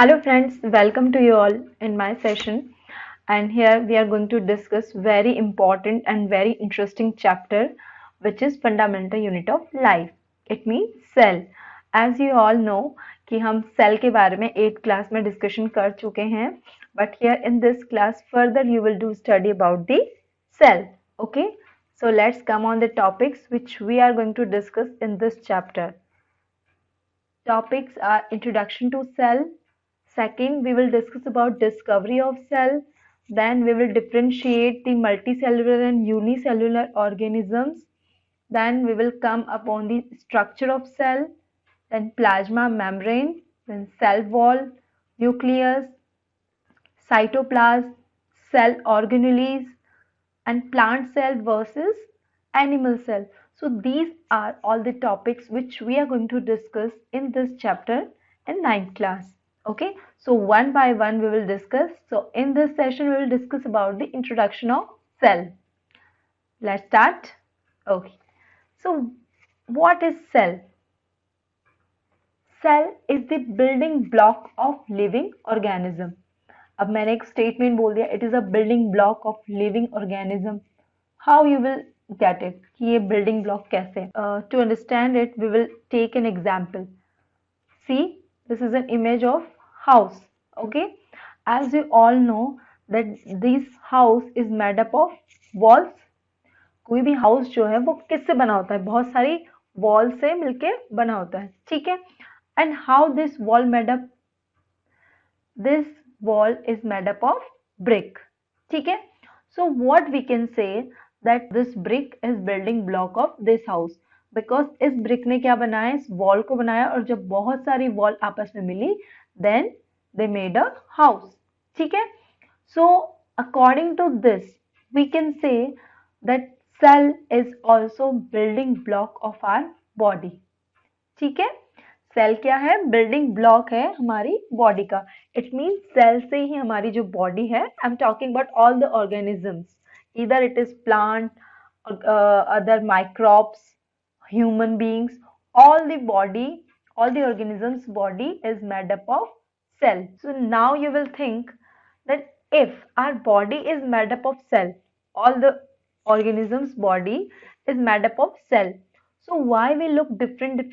Hello friends, welcome to you all in my session, and here we are going to discuss very important and very interesting chapter, which is fundamental unit of life. It means cell. As you all know कि हम cell के बारे में 8th class में discussion कर चुके हैं, but here in this class further you will do study about the cell. Okay, so let's come on the topics which we are going to discuss in this chapter. Topics are introduction to cell. Second, we will discuss about discovery of cell. Then we will differentiate the multicellular and unicellular organisms. Then we will come upon the structure of cell, then plasma membrane, then cell wall, nucleus, cytoplasm, cell organelles, and plant cell versus animal cell. So these are all the topics which we are going to discuss in this chapter in 9th class. Okay, so one by one we will discuss. So in this session we will discuss about the introduction of cell. Let's start. Okay, so what is cell? Cell is the building block of living organism. अब मैंने एक statement बोल दिया, it is a building block of living organism. How you will get it कि ये building block कैसे? To understand it, we will take an example. See, this is an image of house. Okay, as you all know that this house is made up of walls. कोई भी house जो है वो किससे बना होता है? बहुत सारी wall से मिलके बना होता है, ठीक है? And how this wall made up? This wall is made up of brick, ठीक है? So what we can say that this brick is building block of this house. Because इस ब्रिक ने क्या बनाया, इस वॉल को बनाया, और जब बहुत सारी वॉल आपस में मिली then they made a house, ठीक है? So according to this we can say that cell is also building block of our body, ठीक है? सेल क्या है? बिल्डिंग ब्लॉक है हमारी बॉडी का. इट मीन्स सेल से ही हमारी जो बॉडी है, I am talking about all the organisms, either it is plant, other microbes, human beings, all the body, all the organisms body is made up of cell. So now you will think that if our body is made up of cell, all the organisms body is made up of cell, so why we look different?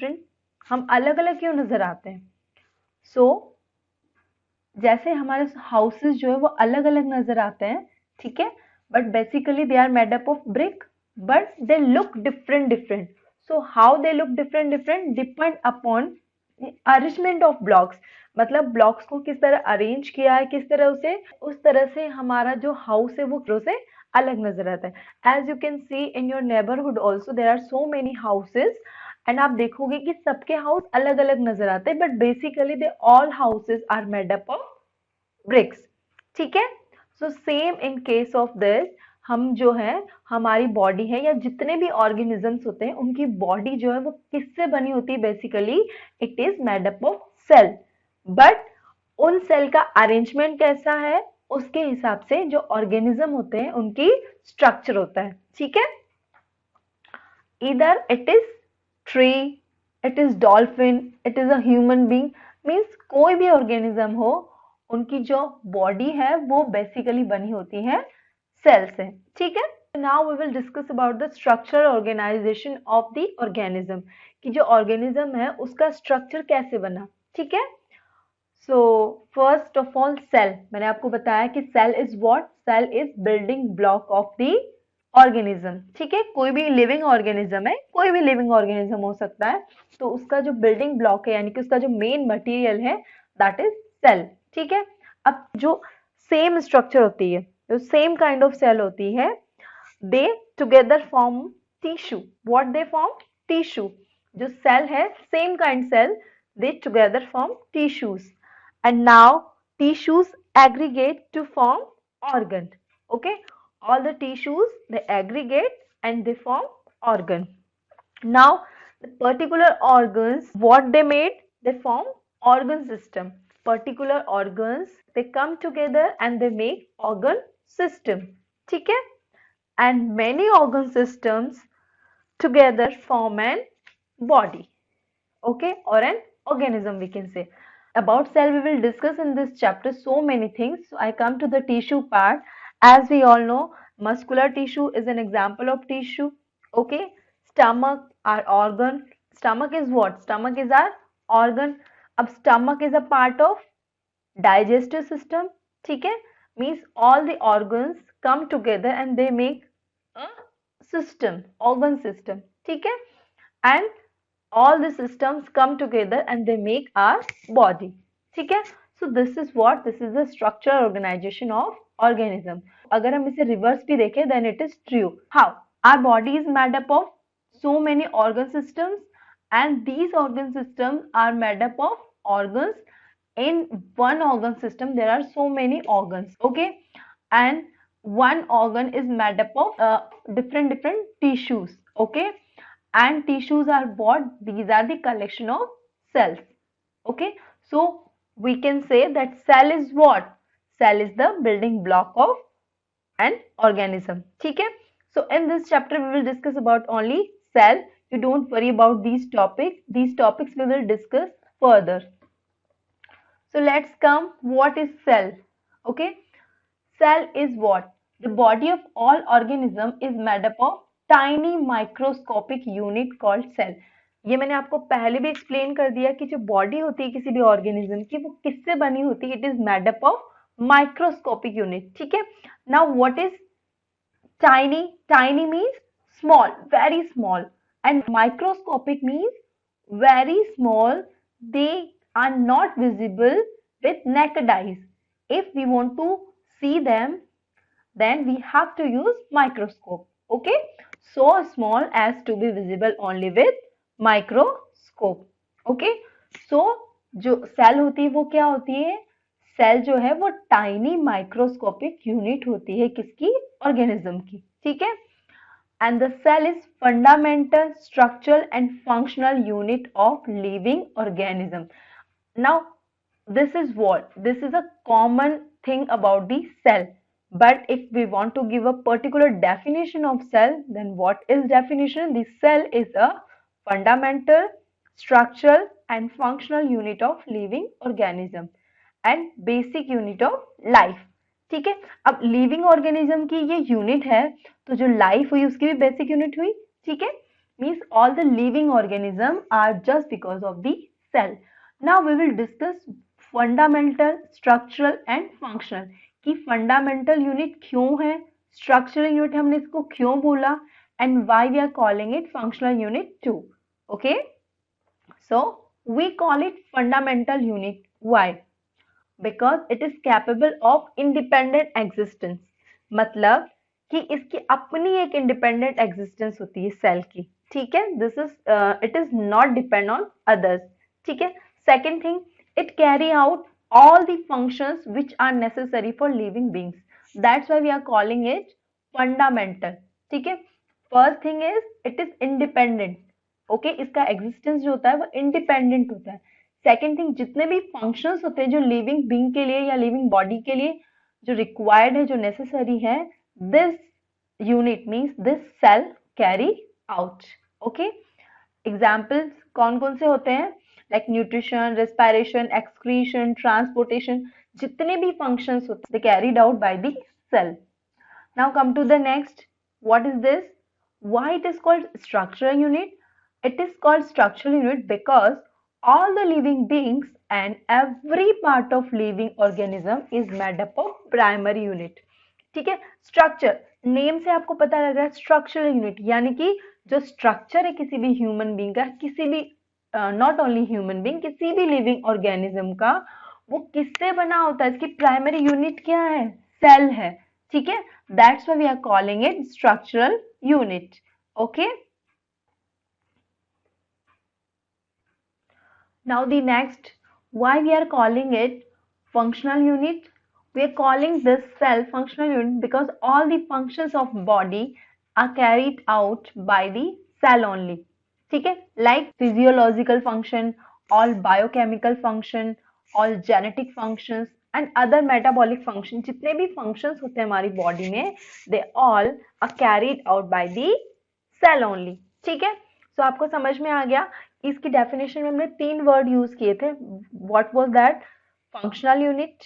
हम अलग अलग क्यों नजर आते हैं? So जैसे हमारे houses जो है वो अलग अलग नजर आते हैं, ठीक है, but basically they are made up of brick, but they look different. So how they look different depend upon arrangement of blocks. मतलब ब्लॉक्स को किस तरह अरेंज किया है, किस तरह उसे, उस तरह से हमारा जो हाउस है वो से अलग नजर आता है. As you can see in your neighbourhood also there are so many houses, and आप देखोगे कि सबके हाउस अलग अलग नजर आते हैं, but basically they all houses are made up of bricks, ठीक है? So same in case of this, हम जो है हमारी बॉडी है या जितने भी ऑर्गेनिजम्स होते हैं उनकी बॉडी जो है वो किससे बनी होती है? Basically it is made up of cell, but उन सेल का अरेंजमेंट कैसा है उसके हिसाब से जो ऑर्गेनिज्म होते हैं उनकी स्ट्रक्चर होता है, ठीक है? Either it is tree, it is dolphin, it is a human being, means कोई भी ऑर्गेनिज्म हो उनकी जो बॉडी है वो बेसिकली बनी होती है सेल से, ठीक है? Now we will discuss about the structure organisation of the organism, कि जो ऑर्गेनिज्म है उसका स्ट्रक्चर कैसे बना, ठीक है? So first of all cell, मैंने आपको बताया कि cell is what? Cell is building block of the organism, ठीक है? कोई भी लिविंग ऑर्गेनिज्म है, कोई भी लिविंग ऑर्गेनिज्म हो सकता है, तो उसका जो बिल्डिंग ब्लॉक है यानी कि उसका जो मेन मटेरियल है दैट इज सेल, ठीक है? अब जो सेम स्ट्रक्चर होती है, जो सेम काइंड ऑफ सेल होती है, they together form tissue. What they form? Tissue. जो सेल है same kind cell, they together form tissues, and now tissues aggregate to form organ. Okay, all the tissues they aggregate and they form organ. Now the particular organs, what they made? They form organ system. Particular organs they come together and they make organ system, ठीक है? And many organ systems together form an body, okay, or an organism we can say. About cell we will discuss in this chapter so many things. So I come to the tissue part. As we all know, muscular tissue is an example of tissue. Okay. Stomach, our organ. Stomach is what? Stomach is our organ. Ab stomach is a part of digestive system. ठीक है, means all the organs come together and they make a system, organ system. ठीक है, and all the systems come together and they make our body. ठीक है, so this is the structure organization of organism. अगर हम इसे reverse भी देखें then it is true. How? Our body is made up of so many organ systems, and these organ systems are made up of organs. In one organ system there are so many organs. Okay, and one organ is made up of different tissues. Okay, and tissues are what? These are the collection of cells. Okay, so we can say that cell is what? Cell is the building block of an organism. ठीक है, so in this chapter we will discuss about only cell. You don't worry about these topics we will discuss further. So let's come, what is cell? Okay, cell is what? The body of all organism is made up of tiny microscopic unit called cell. ये मैंने आपको पहले भी explain कर दिया कि जो body होती है किसी भी ऑर्गेनिज्म की वो किससे बनी होती है. It is made up of microscopic unit. ठीक है. Now what is tiny? Tiny means small, very small, and microscopic means very small. They are not visible with naked eyes. If we want to see them, then we have to use microscope. Okay, so small as to be visible only with microscope. Okay, so जो cell होती है वो क्या होती है? Cell जो है वो टाइनी माइक्रोस्कोपिक यूनिट होती है किसकी? ऑर्गेनिज्म की. ठीक है. And the cell is fundamental, structural and functional unit of living organism. Now, this is what? This is a common thing about the cell. But if we want to give a particular definition of cell, then what is definition? The cell is a fundamental, structural and functional unit of living organism and basic unit of life. ठीक है. अब living organism की ये unit है तो जो life हुई उसकी भी बेसिक यूनिट हुई. ठीक है. Means all the living organism are just because of the cell. Now we will discuss fundamental, structural and functional की फंडामेंटल यूनिट क्यों है, स्ट्रक्चरल यूनिट हमने इसको क्यों बोला, and why we are calling it functional unit too. Okay, so we call it fundamental unit. Why? Because it is capable of independent existence. मतलब कि इसकी अपनी एक इंडिपेंडेंट एग्जिस्टेंस होती है सेल की. ठीक है. This is it is not depend on others. ठीक है. Second thing, it carry out all the functions which are necessary for living beings. That's why we are calling it fundamental. ठीक है. First thing is it is independent. Okay, इसका existence जो होता है वो independent होता है. Second thing, जितने भी functions होते हैं जो living being के लिए या living body के लिए जो required है, जो necessary है, this unit means this cell carry out. Okay, examples कौन कौन से होते हैं? Like nutrition, respiration, excretion, transportation, जितने भी functions होते हैं, they carried out by the cell. Now come to the next. What is this? Why it is called structural unit? It is called structural unit because all the living beings and every part of living organism is made up of primary unit. ठीक है. Structure, name से आपको पता लग रहा है structural unit, यानी कि जो structure है किसी भी human being का, किसी भी नॉट ओनली ह्यूमन बीइंग, किसी भी लिविंग ऑर्गेनिज्म का, वो किससे बना होता है? इसकी प्राइमरी यूनिट क्या है? सेल है. ठीक है. That's why we are calling it structural unit. Okay, now the next, why we are calling it functional unit? We are calling this cell functional unit because all the functions of body are carried out by the cell only. ठीक है. Like physiological function, all biochemical function, all genetic functions and other metabolic function, जितने भी functions होते हैं हमारी body में, they all are carried out by the cell only. ठीक है. सो आपको समझ में आ गया इसकी डेफिनेशन में हमने 3 वर्ड यूज किए थे. What was that? Functional unit,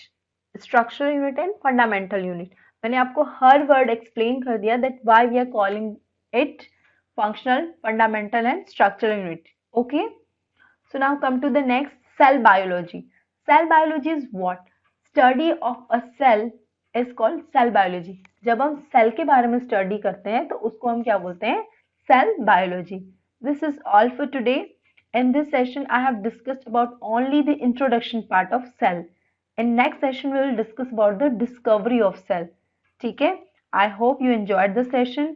structural unit and fundamental unit. मैंने आपको हर वर्ड एक्सप्लेन कर दिया that why we are calling it functional, fundamental and structural unit. Okay, so now come to the next, cell biology. Cell biology is what? Study of a cell is called cell biology. जब हम cell के बारे में study करते हैं तो उसको हम क्या बोलते हैं? Cell biology. This is all for today. In this session I have discussed about only the introduction part of cell. In next session we will discuss about the discovery of cell. ठीक है? I hope you enjoyed the session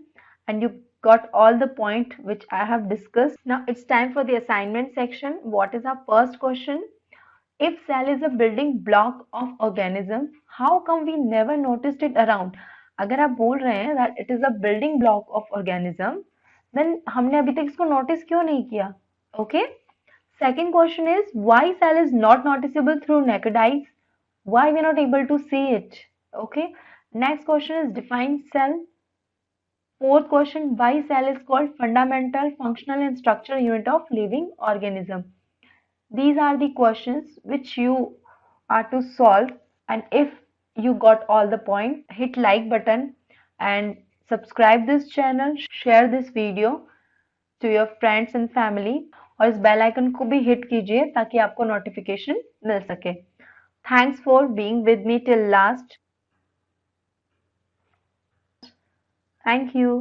and you got all the point which I have discussed. Now it's time for the assignment section. What is our first question? If cell is a building block of organism, how come we never noticed it around? अगर आप बोल रहे हैं that it is a building block of organism, then हमने अभी तक इसको notice क्यों नहीं किया? Okay. Second question is, why cell is not noticeable through naked eyes? Why we are not able to see it? Okay. Next question is, define cell. Fourth question, why cell is called fundamental, functional and structural unit of living organism. These are the questions which you are to solve, and if you got all the points, hit like button and subscribe this channel, share this video to your friends and family और इस bell icon को भी hit कीजिए ताकि आपको notification मिल सके. Thanks for being with me till last. Thank you.